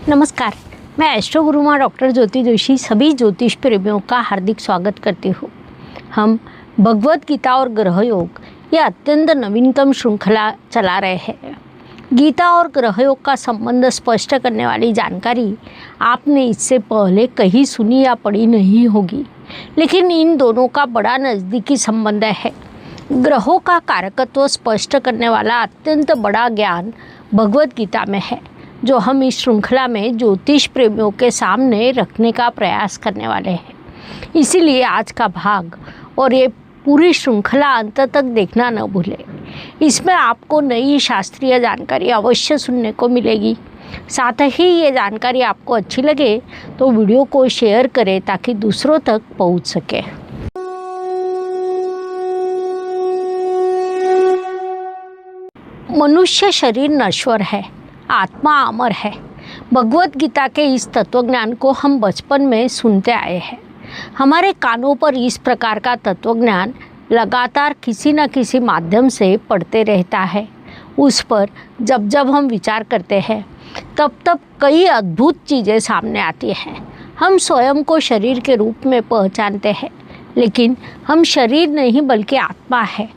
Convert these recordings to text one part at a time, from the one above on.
नमस्कार, मैं astro गुरुमा doctor ज्योति जोशी सभी ज्योतिष प्रेमियों का हार्दिक स्वागत करती हूँ। हम भगवत गीता और ग्रह योग ये अत्यंत नवीनतम श्रृंखला चला रहे हैं। गीता और ग्रह योग का संबंध स्पष्ट करने वाली जानकारी आपने इससे पहले कहीं सुनी या पढ़ी नहीं होगी, लेकिन इन दोनों का बड़ा नज़दीकी संबंध है। ग्रहों का कारकत्व स्पष्ट करने वाला अत्यंत बड़ा ज्ञान भगवत गीता में है, जो हम इस श्रृंखला में ज्योतिष प्रेमियों के सामने रखने का प्रयास करने वाले हैं। इसीलिए आज का भाग और ये पूरी श्रृंखला अंत तक देखना न भूलें। इसमें आपको नई शास्त्रीय जानकारी अवश्य सुनने को मिलेगी। साथ ही ये जानकारी आपको अच्छी लगे तो वीडियो को शेयर करें ताकि दूसरों तक पहुंच सके। मनुष्य शरीर नश्वर है, आत्मा अमर है। भगवत गीता के इस तत्वज्ञान को हम बचपन में सुनते आए हैं। हमारे कानों पर इस प्रकार का तत्वज्ञान लगातार किसी न किसी माध्यम से पढ़ते रहता है। उस पर जब जब हम विचार करते हैं तब तब कई अद्भुत चीज़ें सामने आती हैं। हम स्वयं को शरीर के रूप में पहचानते हैं, लेकिन हम शरीर नहीं बल्कि आत्मा है।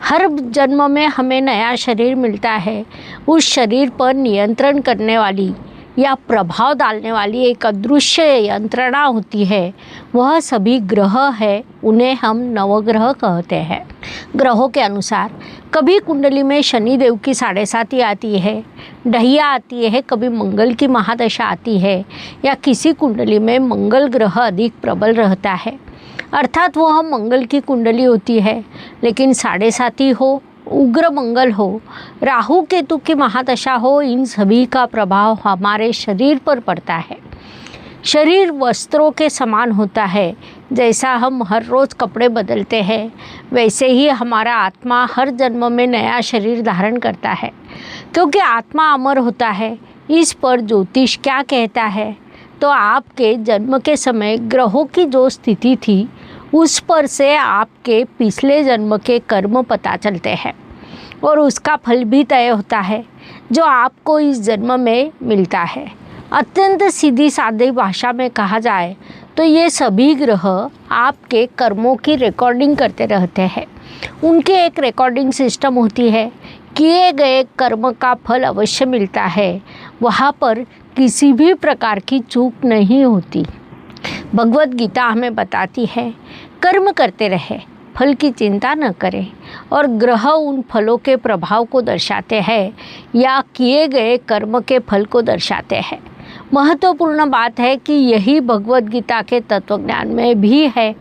हर जन्म में हमें नया शरीर मिलता है। उस शरीर पर नियंत्रण करने वाली या प्रभाव डालने वाली एक अदृश्य यंत्रणा होती है, वह सभी ग्रह है। उन्हें हम नवग्रह कहते हैं। ग्रहों के अनुसार कभी कुंडली में शनिदेव की 7.5 आती है, ढैया आती है, कभी मंगल की महादशा आती है, या किसी कुंडली में मंगल ग्रह अधिक प्रबल रहता है, अर्थात वह मंगल की कुंडली होती है, लेकिन 7.5 हो, उग्र मंगल हो, राहु केतु की महादशा हो, इन सभी का प्रभाव हमारे शरीर पर पड़ता है। शरीर वस्त्रों के समान होता है। जैसा हम हर रोज़ कपड़े बदलते हैं, वैसे ही हमारा आत्मा हर जन्म में नया शरीर धारण करता है, क्योंकि आत्मा अमर होता है। इस पर ज्योतिष क्या कहता है? तो आपके जन्म के समय ग्रहों की जो स्थिति थी, उस पर से आपके पिछले जन्म के कर्म पता चलते हैं और उसका फल भी तय होता है, जो आपको इस जन्म में मिलता है। अत्यंत सीधी सादी भाषा में कहा जाए तो ये सभी ग्रह आपके कर्मों की रिकॉर्डिंग करते रहते हैं। उनकी एक रिकॉर्डिंग सिस्टम होती है। किए गए कर्म का फल अवश्य मिलता है, वहाँ पर किसी भी प्रकार की चूक नहीं होती। भगवत गीता हमें बताती है, कर्म करते रहे, फल की चिंता न करें। और ग्रह उन फलों के प्रभाव को दर्शाते हैं या किए गए कर्म के फल को दर्शाते हैं। महत्वपूर्ण बात है कि यही भगवत गीता के तत्वज्ञान में भी है,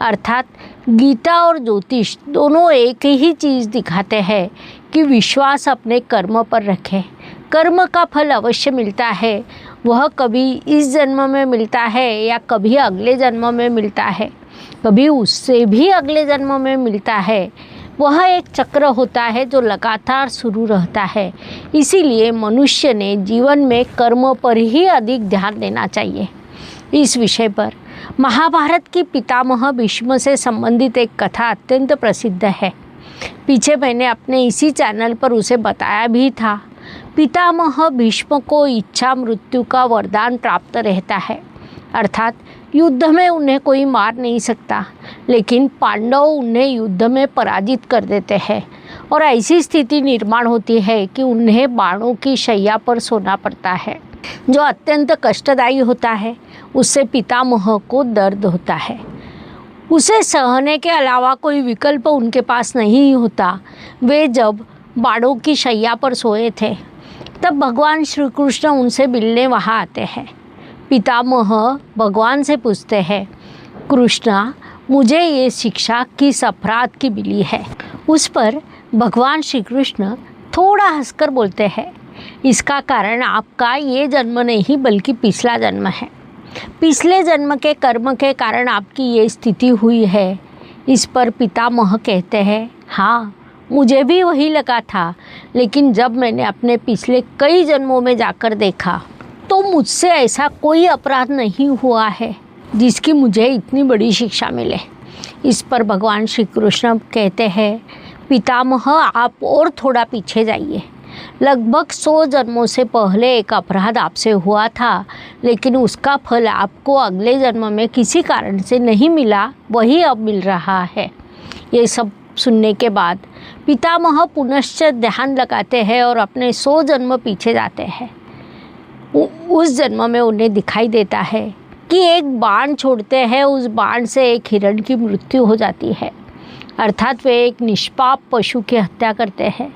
अर्थात गीता और ज्योतिष दोनों एक ही चीज़ दिखाते हैं कि विश्वास अपने कर्म पर रखें। कर्म का फल अवश्य मिलता है। वह कभी इस जन्म में मिलता है या कभी अगले जन्म में मिलता है, कभी उससे भी अगले जन्म में मिलता है। वह एक चक्र होता है जो लगातार शुरू रहता है। इसीलिए मनुष्य ने जीवन में कर्म पर ही अधिक ध्यान देना चाहिए। इस विषय पर महाभारत की पितामह भीष्म से संबंधित एक कथा अत्यंत प्रसिद्ध है। पीछे मैंने अपने इसी चैनल पर उसे बताया भी था। पितामह भीष्म को इच्छा मृत्यु का वरदान प्राप्त रहता है, अर्थात युद्ध में उन्हें कोई मार नहीं सकता, लेकिन पांडव उन्हें युद्ध में पराजित कर देते हैं और ऐसी स्थिति निर्माण होती है कि उन्हें बाणों की शैया पर सोना पड़ता है, जो अत्यंत कष्टदायी होता है। उससे पितामह को दर्द होता है। उसे सहने के अलावा कोई विकल्प उनके पास नहीं होता। वे जब बाणों की शैया पर सोए थे, तब भगवान श्री कृष्ण उनसे मिलने वहाँ आते हैं। पितामह भगवान से पूछते हैं, कृष्णा, मुझे ये शिक्षा किस अपराध की मिली है? उस पर भगवान श्री कृष्ण थोड़ा हंसकर बोलते हैं, इसका कारण आपका ये जन्म नहीं बल्कि पिछला जन्म है। पिछले जन्म के कर्म के कारण आपकी ये स्थिति हुई है। इस पर पितामह कहते हैं, हाँ, मुझे भी वही लगा था, लेकिन जब मैंने अपने पिछले कई जन्मों में जाकर देखा तो मुझसे ऐसा कोई अपराध नहीं हुआ है जिसकी मुझे इतनी बड़ी शिक्षा मिले। इस पर भगवान श्री कृष्ण कहते हैं, पितामह, आप और थोड़ा पीछे जाइए। लगभग 100 जन्मों से पहले एक अपराध आपसे हुआ था, लेकिन उसका फल आपको अगले जन्म में किसी कारण से नहीं मिला, वही अब मिल रहा है। ये सब सुनने के बाद पितामह पुनश्च ध्यान लगाते हैं और अपने 100 जन्म पीछे जाते हैं। उस जन्म में उन्हें दिखाई देता है कि एक बाण छोड़ते हैं, उस बाण से एक हिरण की मृत्यु हो जाती है, अर्थात वे एक निष्पाप पशु की हत्या करते हैं।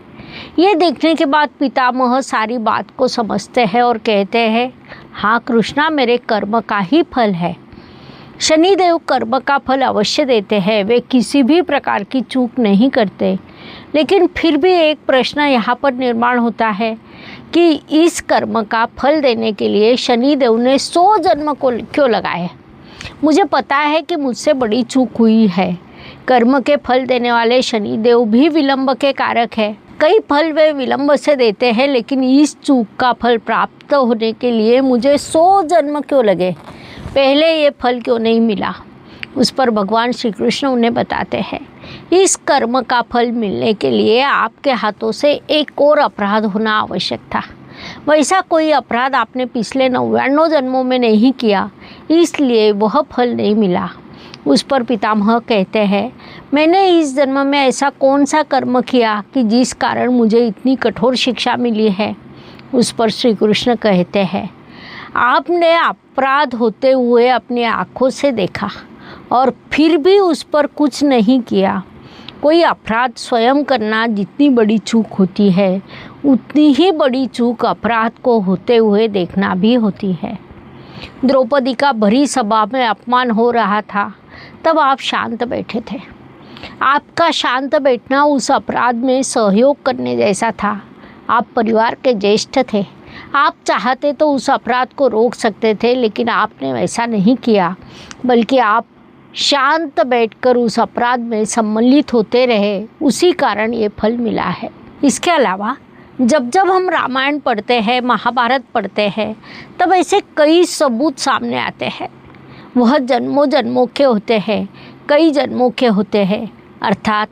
ये देखने के बाद पितामह सारी बात को समझते हैं और कहते हैं, हाँ कृष्णा, मेरे कर्म का ही फल है। शनिदेव कर्म का फल अवश्य देते हैं, वे किसी भी प्रकार की चूक नहीं करते। लेकिन फिर भी एक प्रश्न यहाँ पर निर्माण होता है कि इस कर्म का फल देने के लिए शनिदेव ने 100 जन्म को क्यों लगाए। मुझे पता है कि मुझसे बड़ी चूक हुई है। कर्म के फल देने वाले शनिदेव भी विलंब के कारक है। कई फल वे विलंब से देते हैं, लेकिन इस चूक का फल प्राप्त होने के लिए मुझे 100 जन्म क्यों लगे, पहले ये फल क्यों नहीं मिला। उस पर भगवान श्री कृष्ण उन्हें बताते हैं, इस कर्म का फल मिलने के लिए आपके हाथों से एक और अपराध होना आवश्यक था। वैसा कोई अपराध आपने पिछले 99 जन्मों में नहीं किया, इसलिए वह फल नहीं मिला। उस पर पितामह कहते हैं, मैंने इस जन्म में ऐसा कौन सा कर्म किया कि जिस कारण मुझे इतनी कठोर शिक्षा मिली है। उस पर श्री कृष्ण कहते हैं, आपने अपराध होते हुए अपनी आँखों से देखा और फिर भी उस पर कुछ नहीं किया। कोई अपराध स्वयं करना जितनी बड़ी चूक होती है, उतनी ही बड़ी चूक अपराध को होते हुए देखना भी होती है। द्रौपदी का भरी सभा में अपमान हो रहा था, तब आप शांत बैठे थे। आपका शांत बैठना उस अपराध में सहयोग करने जैसा था। आप परिवार के ज्येष्ठ थे। आप चाहते तो उस अपराध को रोक सकते थे, लेकिन आपने वैसा नहीं किया, बल्कि आप शांत बैठकर उस अपराध में सम्मिलित होते रहे। उसी कारण ये फल मिला है। इसके अलावा जब जब हम रामायण पढ़ते हैं, महाभारत पढ़ते हैं, तब ऐसे कई सबूत सामने आते हैं। वह जन्मों जन्मों के होते हैं, कई जन्मों के होते हैं, अर्थात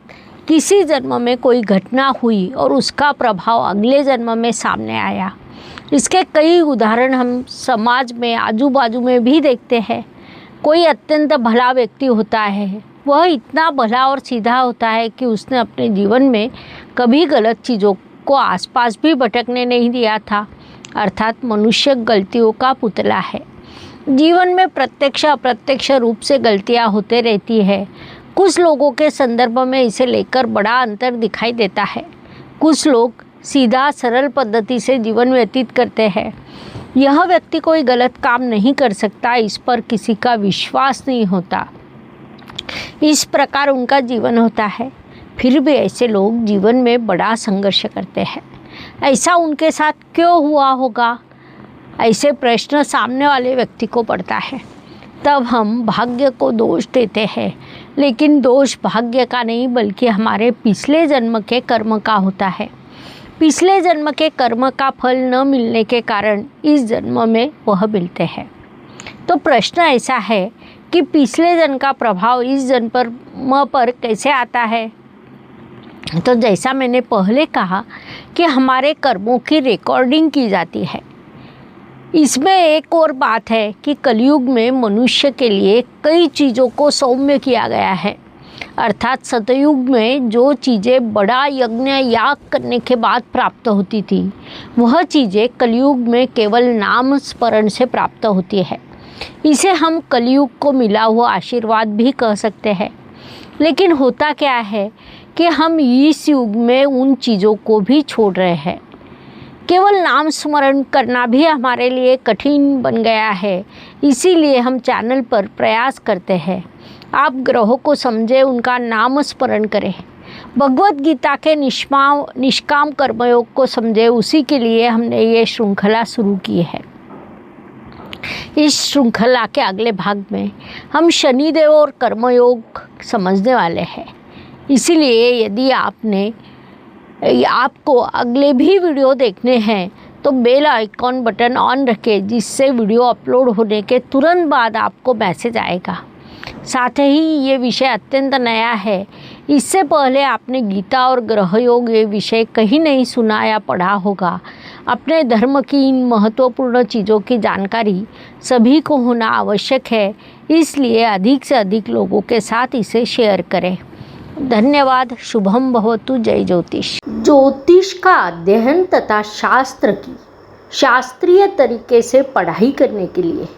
किसी जन्म में कोई घटना हुई और उसका प्रभाव अगले जन्म में सामने आया। इसके कई उदाहरण हम समाज में आजू बाजू में भी देखते हैं। कोई अत्यंत भला व्यक्ति होता है, वह इतना भला और सीधा होता है कि उसने अपने जीवन में कभी गलत चीज़ों को आसपास भी भटकने नहीं दिया था, अर्थात मनुष्य गलतियों का पुतला है। जीवन में प्रत्यक्ष अप्रत्यक्ष रूप से गलतियां होते रहती है। कुछ लोगों के संदर्भ में इसे लेकर बड़ा अंतर दिखाई देता है। कुछ लोग सीधा सरल पद्धति से जीवन व्यतीत करते हैं। यह व्यक्ति कोई गलत काम नहीं कर सकता, इस पर किसी का विश्वास नहीं होता। इस प्रकार उनका जीवन होता है। फिर भी ऐसे लोग जीवन में बड़ा संघर्ष करते हैं। ऐसा उनके साथ क्यों हुआ होगा? ऐसे प्रश्न सामने वाले व्यक्ति को पड़ता है। तब हम भाग्य को दोष देते हैं, लेकिन दोष भाग्य का नहीं, बल्कि हमारे पिछले जन्म के कर्म का होता है। पिछले जन्म के कर्म का फल न मिलने के कारण इस जन्म में वह मिलते हैं। तो प्रश्न ऐसा है कि पिछले जन्म का प्रभाव इस जन्म पर कैसे आता है? तो जैसा मैंने पहले कहा कि हमारे कर्मों की रिकॉर्डिंग की जाती है। इसमें एक और बात है कि कलयुग में मनुष्य के लिए कई चीज़ों को सौम्य किया गया है, अर्थात सतयुग में जो चीज़ें बड़ा यज्ञ याग करने के बाद प्राप्त होती थी, वह चीज़ें कलयुग में केवल नाम स्मरण से प्राप्त होती है। इसे हम कलयुग को मिला हुआ आशीर्वाद भी कह सकते हैं। लेकिन होता क्या है कि हम इस युग में उन चीज़ों को भी छोड़ रहे हैं। केवल नाम स्मरण करना भी हमारे लिए कठिन बन गया है। इसीलिए हम चैनल पर प्रयास करते हैं, आप ग्रहों को समझे, उनका नाम स्मरण करें। भगवत गीता के निष्काम कर्मयोग को समझे, उसी के लिए हमने ये श्रृंखला शुरू की है। इस श्रृंखला के अगले भाग में हम शनिदेव और कर्मयोग समझने वाले हैं। इसीलिए यदि आपको अगले भी वीडियो देखने हैं तो बेल आइकॉन बटन ऑन रखें, जिससे वीडियो अपलोड होने के तुरंत बाद आपको मैसेज आएगा। साथ ही ये विषय अत्यंत नया है। इससे पहले आपने गीता और ग्रह योग ये विषय कहीं नहीं सुना या पढ़ा होगा। अपने धर्म की इन महत्वपूर्ण चीज़ों की जानकारी सभी को होना आवश्यक है, इसलिए अधिक से अधिक लोगों के साथ इसे शेयर करें। धन्यवाद। शुभम भवतु। जय ज्योतिष। ज्योतिष का अध्ययन तथा शास्त्र की शास्त्रीय तरीके से पढ़ाई करने के लिए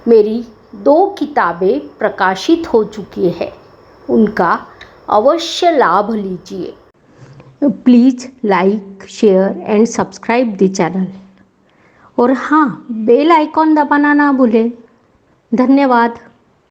मेरी 2 किताबें प्रकाशित हो चुकी है, उनका अवश्य लाभ लीजिए। Please like, share and subscribe the channel. और हाँ, बेल आइकॉन दबाना ना भूलें। धन्यवाद।